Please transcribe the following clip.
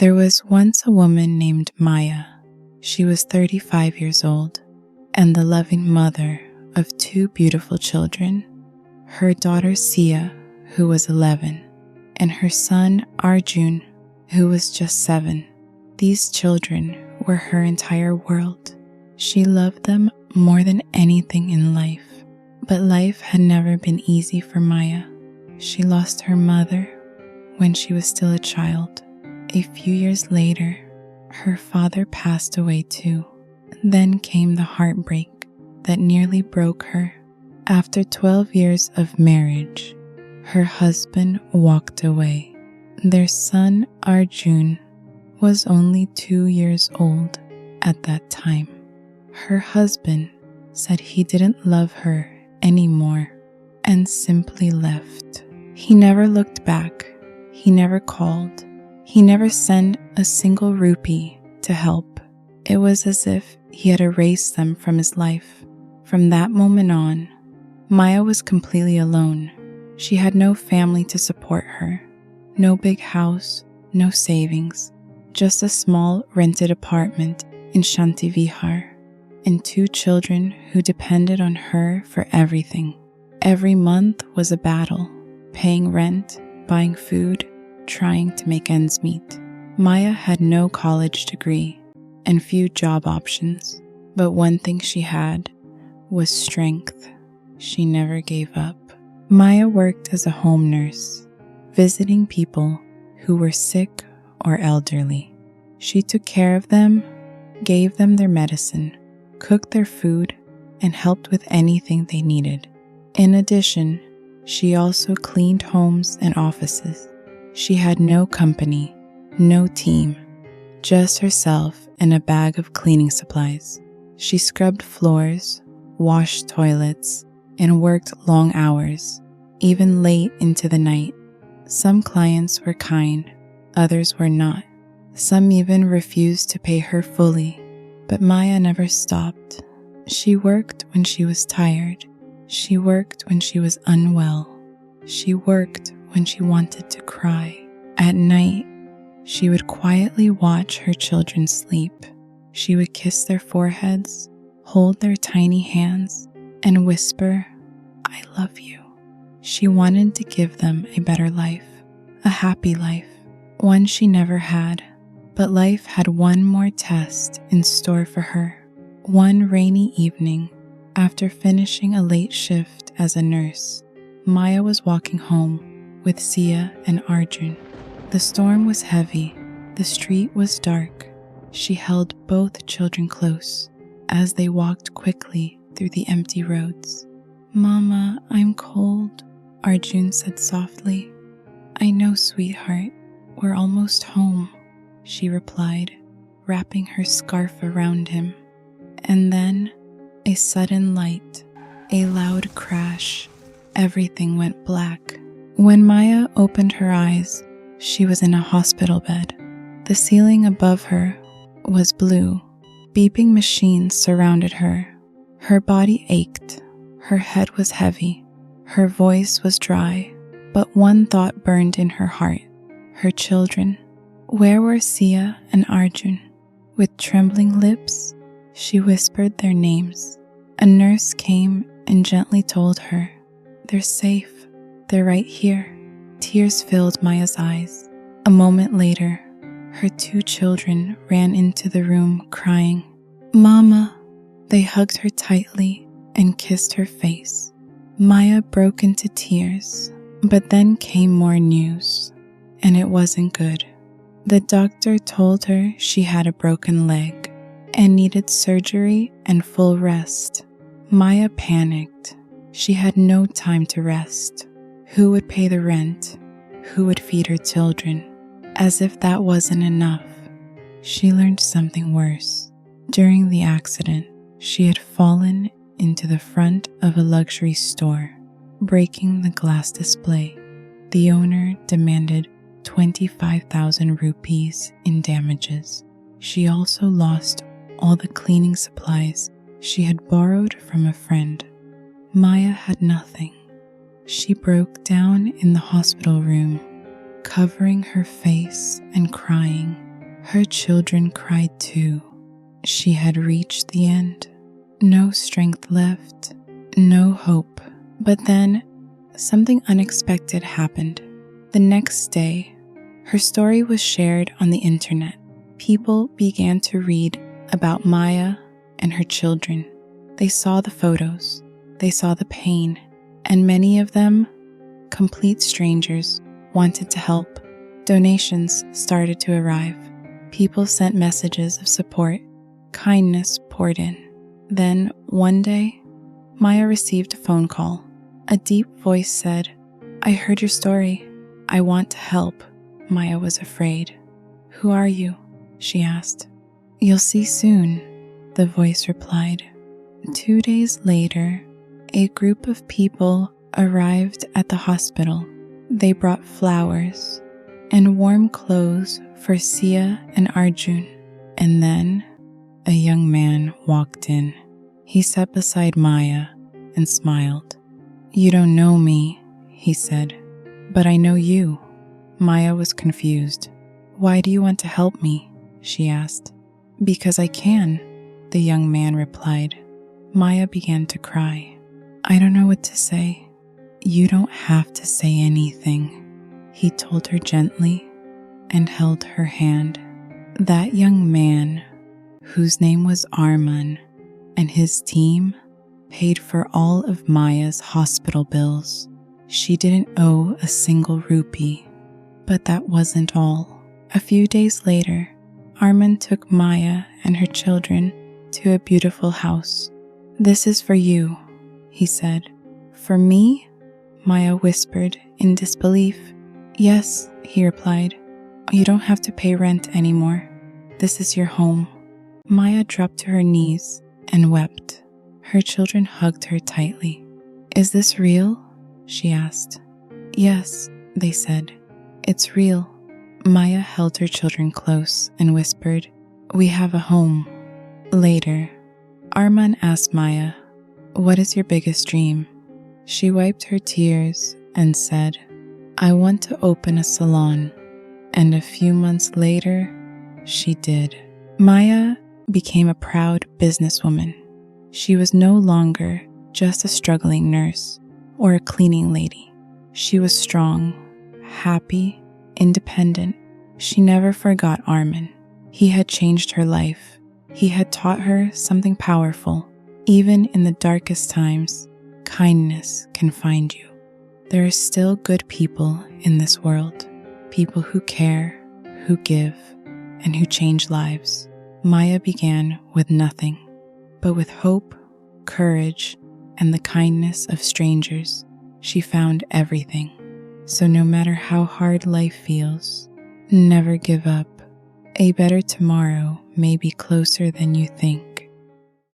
There was once a woman named Maya. She was 35 years old and the loving mother of two beautiful children, her daughter Sia, who was 11, and her son Arjun, who was just 7. These children were her entire world. She loved them more than anything in life, but life had never been easy for Maya. She lost her mother when she was still a child. A few years later, her father passed away too. Then came the heartbreak that nearly broke her. After 12 years of marriage, her husband walked away. Their son Arjun was only 2 years old at that time. Her husband said he didn't love her anymore and simply left. He never looked back. He never called. He never sent a single rupee to help. It was as if he had erased them from his life. From that moment on, Maya was completely alone. She had no family to support her, no big house, no savings, just a small rented apartment in Shanti Vihar, and 2 children who depended on her for everything. Every month was a battle, paying rent, buying food, trying to make ends meet. Maya had no college degree and few job options, but one thing she had was strength. She never gave up. Maya worked as a home nurse, visiting people who were sick or elderly. She took care of them, gave them their medicine, cooked their food, and helped with anything they needed. In addition, she also cleaned homes and offices. She had no company, no team, just herself and a bag of cleaning supplies. She scrubbed floors, washed toilets, and worked long hours, even late into the night. Some clients were kind, others were not. Some even refused to pay her fully, but Maya never stopped. She worked when she was tired. She worked when she was unwell. She worked when she wanted to cry. At night, she would quietly watch her children sleep. She would kiss their foreheads, hold their tiny hands, and whisper, "I love you." She wanted to give them a better life, a happy life, one she never had. But life had one more test in store for her. One rainy evening, after finishing a late shift as a nurse, Maya was walking home with Sia and Arjun. The storm was heavy. The street was dark. She held both children close as they walked quickly through the empty roads. "Mama, I'm cold," Arjun said softly. "I know, sweetheart. We're almost home," she replied, wrapping her scarf around him. And then, a sudden light, a loud crash. Everything went black. When Maya opened her eyes, she was in a hospital bed. The ceiling above her was blue. Beeping machines surrounded her. Her body ached. Her head was heavy. Her voice was dry. But one thought burned in her heart. Her children. Where were Sia and Arjun? With trembling lips, she whispered their names. A nurse came and gently told her, "They're safe. They're right here." Tears filled Maya's eyes. A moment later, her 2 children ran into the room crying, "Mama." They hugged her tightly and kissed her face. Maya broke into tears, but then came more news, and it wasn't good. The doctor told her she had a broken leg and needed surgery and full rest. Maya panicked. She had no time to rest. Who would pay the rent? Who would feed her children? As if that wasn't enough, she learned something worse. During the accident, she had fallen into the front of a luxury store, breaking the glass display. The owner demanded 25,000 rupees in damages. She also lost all the cleaning supplies she had borrowed from a friend. Maya had nothing. She broke down in the hospital room, covering her face and crying. Her children cried too. She had reached the end. No strength left, no hope. But then, something unexpected happened. The next day, her story was shared on the internet. People began to read about Maya and her children. They saw the photos, they saw the pain, and many of them, complete strangers, wanted to help. Donations started to arrive. People sent messages of support. Kindness poured in. Then, one day, Maya received a phone call. A deep voice said, "I heard your story. I want to help." Maya was afraid. "Who are you?" she asked. "You'll see soon," the voice replied. 2 days later, a group of people arrived at the hospital. They brought flowers and warm clothes for Sia and Arjun. And then a young man walked in. He sat beside Maya and smiled. "You don't know me," he said, "but I know you." Maya was confused. "Why do you want to help me?" she asked. "Because I can," the young man replied. Maya began to cry. "I don't know what to say." "You don't have to say anything," he told her gently and held her hand. That young man, whose name was Arman, and his team paid for all of Maya's hospital bills. She didn't owe a single rupee. But that wasn't all. A few days later, Arman took Maya and her children to a beautiful house. "This is for you," he said. "For me?" Maya whispered in disbelief. "Yes," he replied. "You don't have to pay rent anymore. This is your home." Maya dropped to her knees and wept. Her children hugged her tightly. "Is this real?" she asked. "Yes," they said. "It's real." Maya held her children close and whispered, "We have a home." Later, Arman asked Maya, "What is your biggest dream?" She wiped her tears and said, "I want to open a salon." And a few months later, she did. Maya became a proud businesswoman. She was no longer just a struggling nurse or a cleaning lady. She was strong, happy, independent. She never forgot Arman. He had changed her life. He had taught her something powerful. Even in the darkest times, kindness can find you. There are still good people in this world, people who care, who give, and who change lives. Maya began with nothing, but with hope, courage, and the kindness of strangers, she found everything. So no matter how hard life feels, never give up. A better tomorrow may be closer than you think.